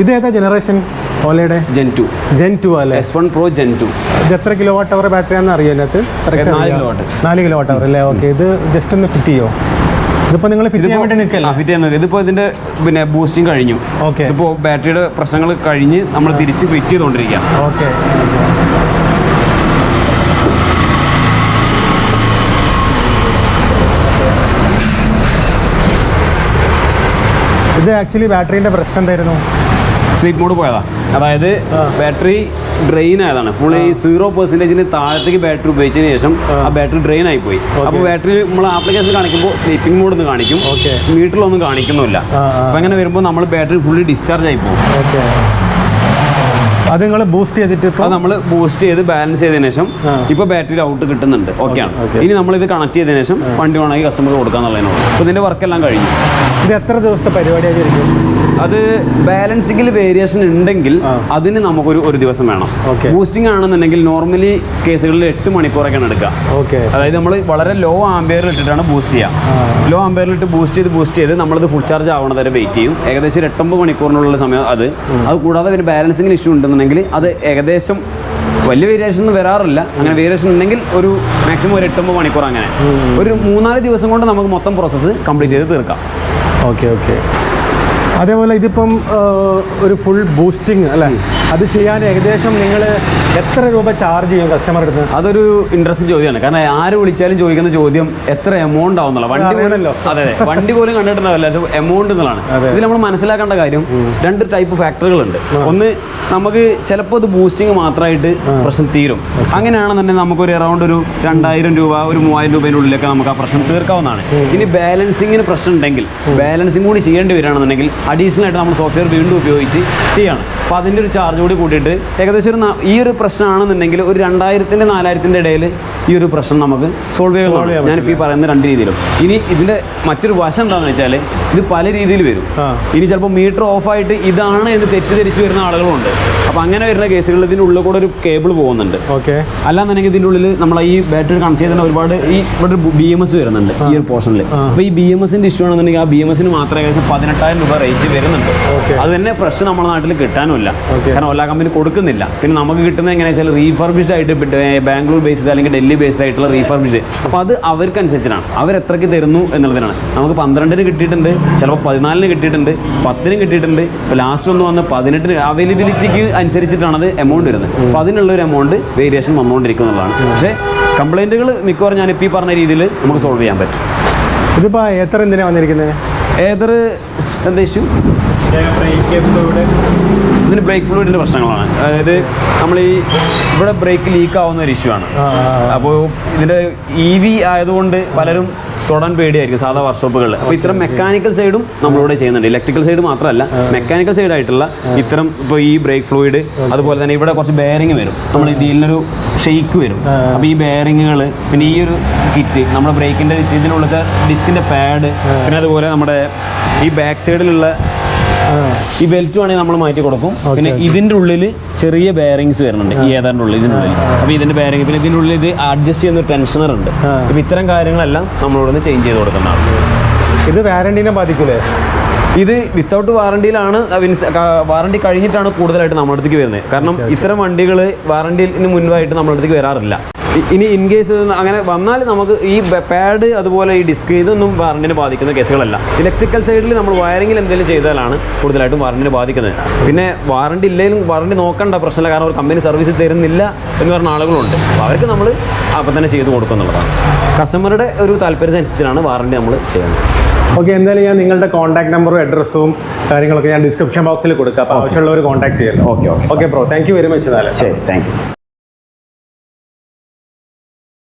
ഇത് ഏതാ generation ഓലയുടെ? Gen 2 അല്ലേ? S1 Pro Gen 2. ഇത് എത്ര kWh ബാറ്ററി ആണെന്ന് അറിയോ അതിനകത്ത്? 4 kWh അല്ലേ? ഓക്കെ. ഇത് ജസ്റ്റ് ഒന്ന് ഫിറ്റ് ചെയ്യോ? ഇതിപ്പോൾ നിങ്ങൾ ഫിറ്റ് ചെയ്യാൻ വേണ്ടി നിൽക്കല്ല? ഫിറ്റ് ചെയ്യുന്നത് ഇതിപ്പോൾ ഇതിൻ്റെ പിന്നെ ബൂസ്റ്റിംഗ് കഴിഞ്ഞു. ഓക്കെ. ഇപ്പോൾ ബാറ്ററിയുടെ പ്രശ്നങ്ങൾ കഴിഞ്ഞ് നമ്മൾ തിരിച്ച് ഫിറ്റ് ചെയ്തുകൊണ്ടിരിക്കുക. ഓക്കെ. ഇത് ആക്ച്വലി ബാറ്ററീൻ്റെ പ്രശ്നം എന്തായിരുന്നു? സ്ലീപ്പ് മോഡ് പോയതാണ്. അതായത് ബാറ്ററി ഡ്രെയിൻ ആയതാണ്. ഫുൾ ഈ 0% താഴത്തേക്ക് ബാറ്ററി ഉപയോഗിച്ചതിന് ശേഷം ആ ബാറ്ററി ഡ്രെയിൻ ആയി പോയി. അപ്പോൾ ബാറ്ററി നമ്മൾ ആപ്ലിക്കേഷൻ കാണിക്കുമ്പോൾ സ്ലീപ്പിംഗ് മോഡ് ഒന്ന് കാണിക്കും, മീറ്ററിലൊന്നും കാണിക്കുന്നില്ല. അപ്പോൾ അങ്ങനെ വരുമ്പോൾ നമ്മൾ ബാറ്ററി ഫുള്ളി ഡിസ്ചാർജ് ആയി പോകും. അത് നിങ്ങൾ ബൂസ്റ്റ് ചെയ്തിട്ട് ഇപ്പോൾ നമ്മൾ ബൂസ്റ്റ് ചെയ്ത് ബാലൻസ് ചെയ്തതിനു ശേഷം ഇപ്പോൾ ബാറ്ററി ഔട്ട് കിട്ടുന്നുണ്ട്. ഓക്കെയാണ്. ഇനി നമ്മളിത് കണക്ട് ചെയ്തതിനു ശേഷം വണ്ടി ഓണാക്കി കസ്റ്റമർക്ക് കൊടുക്കാന്നുള്ളതിനോട്. അപ്പോൾ ഇതിൻ്റെ വർക്കെല്ലാം കഴിഞ്ഞു. ഇത് എത്ര ദിവസത്തെ പരിപാടിയായിരിക്കും? അത് ബാലൻസിങ്ങിൽ വേരിയേഷൻ ഉണ്ടെങ്കിൽ അതിന് നമുക്കൊരു 1 ദിവസം വേണം. ബൂസ്റ്റിംഗ് ആണെന്നുണ്ടെങ്കിൽ നോർമലി കേസുകളിൽ 8 മണിക്കൂറൊക്കെയാണ് എടുക്കുക. അതായത് നമ്മൾ വളരെ ലോ ആംബിയറിൽ ഇട്ടിട്ടാണ് ബൂസ്റ്റ് ചെയ്യുക. ലോ ആംബിയറിലിട്ട് ബൂസ്റ്റ് ചെയ്ത് നമ്മളിത് ഫുൾ ചാർജ് ആവണ വരെ വെയിറ്റ് ചെയ്യും. ഏകദേശം 8-9 മണിക്കൂറിനുള്ള സമയം അത് കൂടാതെ ഒരു ബാലൻസിങ്ങിൽ ഇഷ്യൂ ഉണ്ടെന്നുണ്ടെങ്കിൽ അത് ഏകദേശം വലിയ വേരിയേഷൻ ഒന്നും വരാറില്ല. അങ്ങനെ വേരിയേഷൻ ഉണ്ടെങ്കിൽ ഒരു മാക്സിമം ഒരു 8-9 മണിക്കൂർ, അങ്ങനെ ഒരു 3-4 ദിവസം കൊണ്ട് നമുക്ക് മൊത്തം പ്രോസസ്സ് കംപ്ലീറ്റ് ചെയ്ത് തീർക്കാം. ഓക്കെ. അതേപോലെ ഇതിപ്പം ഒരു ഫുൾ ബൂസ്റ്റിംഗ് അല്ലേ, അത് ചെയ്യാൻ ഏകദേശം നിങ്ങൾ എത്ര രൂപ ചാർജ് ചെയ്യും കസ്റ്റമർ അടുത്ത്? അതൊരു ഇൻട്രസ്റ്റിംഗ് ചോദ്യമാണ്. കാരണം ആര് വിളിച്ചാലും ചോദിക്കുന്ന ചോദ്യം എത്ര എമൗണ്ട് ആവുന്നുള്ള വണ്ടി പോലല്ലോ. അതെ, വണ്ടി പോലും കണ്ടിട്ടുണ്ടാവില്ല അത് എമൗണ്ട് എന്നുള്ളതാണ്. ഇതിൽ നമ്മൾ മനസ്സിലാക്കേണ്ട കാര്യം 2 ടൈപ്പ് ഫാക്ടറുകളുണ്ട്. ഒന്ന്, നമുക്ക് ചിലപ്പോൾ ഇത് ബൂസ്റ്റിംഗ് മാത്രമായിട്ട് പ്രശ്നം തീരും. അങ്ങനെയാണെന്നുണ്ടെങ്കിൽ നമുക്കൊരു അറൗണ്ട് ഒരു 2000 രൂപ, ഒരു 3000 രൂപേൻ്റെ ഉള്ളിലൊക്കെ നമുക്ക് ആ പ്രശ്നം തീർക്കാവുന്നതാണ്. ഇനി ബാലൻസിങ്ങിന് പ്രശ്നം ഉണ്ടെങ്കിൽ ബാലൻസിങ് കൂടി ചെയ്യേണ്ടി വരികയാണെന്നുണ്ടെങ്കിൽ അഡീഷണൽ ആയിട്ട് നമ്മൾ സോഫ്റ്റ്വെയർ വീണ്ടും ഉപയോഗിച്ച് ചെയ്യണം. അപ്പോൾ അതിൻ്റെ ഒരു ചാർജ് കൂടി കൂട്ടിയിട്ട് ഏകദേശം ഈ ഒരു പ്രശ്നമാണെന്നുണ്ടെങ്കിൽ ഒരു 2000-4000 ഇടയിൽ ഈ ഒരു പ്രശ്നം നമുക്ക് സോൾവ് ചെയ്യാം. ഞാനിപ്പോൾ ഈ പറയുന്ന 2 രീതിയിലും. ഇനി ഇതിൻ്റെ മറ്റൊരു വശം എന്താണെന്ന് വെച്ചാൽ ഇത് പല രീതിയിൽ വരും. ഇനി ചിലപ്പോൾ മീറ്റർ ഓഫായിട്ട് ഇതാണ് എന്ന് തെറ്റിദ്ധരിച്ച് വരുന്ന ആളുകളുണ്ട്. അപ്പോൾ അങ്ങനെ വരുന്ന കേസുകളിൽ ഇതിൻ്റെ ഉള്ളിൽ കൂടെ ഒരു കേബിൾ പോകുന്നുണ്ട്. അല്ലാന്നുണ്ടെങ്കിൽ ഇതിൻ്റെ ഉള്ളിൽ നമ്മൾ ഈ ബാറ്ററി കണക്ട് ചെയ്തിട്ട് ഒരുപാട് ഇവിടെ ഒരു BMS വരുന്നുണ്ട് ഈ ഒരു പോർഷനിൽ. അപ്പോൾ ഈ BMSൻ്റെ ഇഷ്യൂ ആണെന്നുണ്ടെങ്കിൽ ആ BMSന് മാത്രം ഏകദേശം 18,000 രൂപ റേറ്റ് വരുന്നുണ്ട്. അത് തന്നെ ഫ്രഷ് നമ്മുടെ നാട്ടിൽ കിട്ടാനുമില്ല, കാരണം ഓല കമ്പനി കൊടുക്കുന്നില്ല. പിന്നെ നമുക്ക് കിട്ടുന്നത് എങ്ങനെയാണെന്ന് വെച്ചാൽ റീഫർബിഷ്ഡ് ആയിട്ട് ബാംഗ്ലൂർ ബേസ്ഡ് അല്ലെങ്കിൽ ഡൽഹി ബേസ്ഡ് ആയിട്ടുള്ള റീഫർബിഷ്ഡ്. അപ്പോൾ അത് അവർക്കനുസരിച്ചാണ്, അവരെത്രയ്ക്ക് തരുന്നു എന്നുള്ളതിനാണ്. നമുക്ക് 12-ന് കിട്ടിയിട്ടുണ്ട്, ചിലപ്പോൾ 14-ന് കിട്ടിയിട്ടുണ്ട്, 10-ന് കിട്ടിയിട്ടുണ്ട്. ഇപ്പോൾ ലാസ്റ്റ് ഒന്ന് വന്ന് 18-ന് അവൈലബിലിറ്റിക്ക് അനുസരിച്ചിട്ടാണ് അത് എമൗണ്ട് വരുന്നത്. അപ്പോൾ അതിനുള്ളൊരു എമൗണ്ട് വേരിയേഷൻ വന്നുകൊണ്ടിരിക്കും എന്നുള്ളതാണ്. പക്ഷേ കംപ്ലൈൻറ്റുകൾ മിക്കവാറും ഞാനിപ്പോൾ ഈ പറഞ്ഞ രീതിയിൽ നമുക്ക് സോൾവ് ചെയ്യാൻ പറ്റും. ഇതിപ്പോൾ എന്തിനാണ് വന്നിരിക്കുന്നത്? എന്താ ഇഷ്യൂ? ഇതിന് ബ്രേക്ക് ഫ്ലൂയിഡിൻ്റെ പ്രശ്നങ്ങളാണ്. അതായത് നമ്മൾ ഇവിടെ ബ്രേക്ക് ലീക്ക് ആവുന്ന ഒരു ഇഷ്യൂ ആണ്. അപ്പോൾ ഇതിൻ്റെ EV ആയതുകൊണ്ട് പലരും തൊടാൻ പേടിയായിരിക്കും സാധാ വർക്ക്ഷോപ്പുകളിൽ. അപ്പോൾ ഇത്തരം മെക്കാനിക്കൽ സൈഡും നമ്മളിവിടെ ചെയ്യുന്നുണ്ട്. ഇലക്ട്രിക്കൽ സൈഡ് മാത്രമല്ല, മെക്കാനിക്കൽ സൈഡായിട്ടുള്ള ഇത്തരം ഇപ്പോൾ ഈ ബ്രേക്ക് ഫ്ലൂയിഡ്, അതുപോലെ തന്നെ ഇവിടെ കുറച്ച് ബെയറിങ് വരും, നമ്മൾ ഇതിലൊരു ഷെയ്ക്ക് വരും. അപ്പോൾ ഈ ബെയറിങ്ങുകൾ, പിന്നെ ഈ ഒരു കിറ്റ്, നമ്മുടെ ബ്രേക്കിൻ്റെ ഇതിനുള്ളത്തെ ഡിസ്കിൻ്റെ പാഡ്, പിന്നെ അതുപോലെ നമ്മുടെ ഈ ബാക്ക് സൈഡിലുള്ള ഈ ബെൽറ്റ് വേണമെങ്കിൽ നമ്മൾ മാറ്റി കൊടുക്കും. പിന്നെ ഇതിൻ്റെ ഉള്ളിൽ ചെറിയ ബെയറിങ്സ് വരുന്നുണ്ട് ഈ ഏതാണ്ട് ഉള്ളിൽ ഇതിനുള്ളിൽ. അപ്പോൾ ഇതിൻ്റെ ബെയറിങ്, പിന്നെ ഇതിൻ്റെ ഉള്ളിൽ ഇത് അഡ്ജസ്റ്റ് ചെയ്യുന്ന ടെൻഷനർ ഉണ്ട്. അപ്പോൾ ഇത്തരം കാര്യങ്ങളെല്ലാം നമ്മളിവിടെ ചേഞ്ച് ചെയ്ത് കൊടുക്കുന്നതാണ്. ഇത് വാറണ്ടീനെ ബാധിക്കൂലേ? ഇത് വിത്തൗട്ട് വാറണ്ടിയിലാണ്, വാറണ്ടി കഴിഞ്ഞിട്ടാണ് കൂടുതലായിട്ട് നമ്മുടെ അടുത്തേക്ക് വരുന്നത്. കാരണം ഇത്തരം വണ്ടികൾ വാറണ്ടിന് മുൻപായിട്ട് നമ്മുടെ അടുത്തേക്ക് വരാറില്ല. ഇനി ഇൻ കേസ് അങ്ങനെ വന്നാൽ നമുക്ക് ഈ പാഡ് അതുപോലെ ഈ ഡിസ്ക് ഇതൊന്നും വാറണ്ടിനെ ബാധിക്കുന്ന കേസുകളല്ല. ഇലക്ട്രിക്കൽ സൈഡിൽ നമ്മൾ വയറിങ്ങിൽ എന്തെങ്കിലും ചെയ്താലാണ് കൂടുതലായിട്ടും വാറണ്ടിനെ ബാധിക്കുന്നത്. പിന്നെ വാറണ്ടി ഇല്ലെങ്കിലും വാറണ്ടി നോക്കേണ്ട പ്രശ്നമില്ല, കാരണം ഒരു കമ്പനി സർവീസ് തരുന്നില്ല എന്ന് പറഞ്ഞ ആളുകളുണ്ട്. അപ്പോൾ അവർക്ക് നമ്മൾ അപ്പം തന്നെ ചെയ്ത് കൊടുക്കുന്നുള്ളതാണ്. കസ്റ്റമറുടെ ഒരു താല്പര്യത്തിനനുസരിച്ചാണ് വാറണ്ടി നമ്മൾ ചെയ്യുന്നത്. ഓക്കെ, എന്തായാലും ഞാൻ നിങ്ങളുടെ കോൺടാക്ട് നമ്പറും അഡ്രസ്സും കാര്യങ്ങളൊക്കെ ഞാൻ ഡിസ്ക്രിപ്ഷൻ ബോക്സിൽ കൊടുക്കാം. അപ്പോൾ ആവശ്യമുള്ളവർ കോൺടാക്ട് ചെയ്യാമല്ലോ. Okay bro, thank you very much. ശരി, താങ്ക് യു.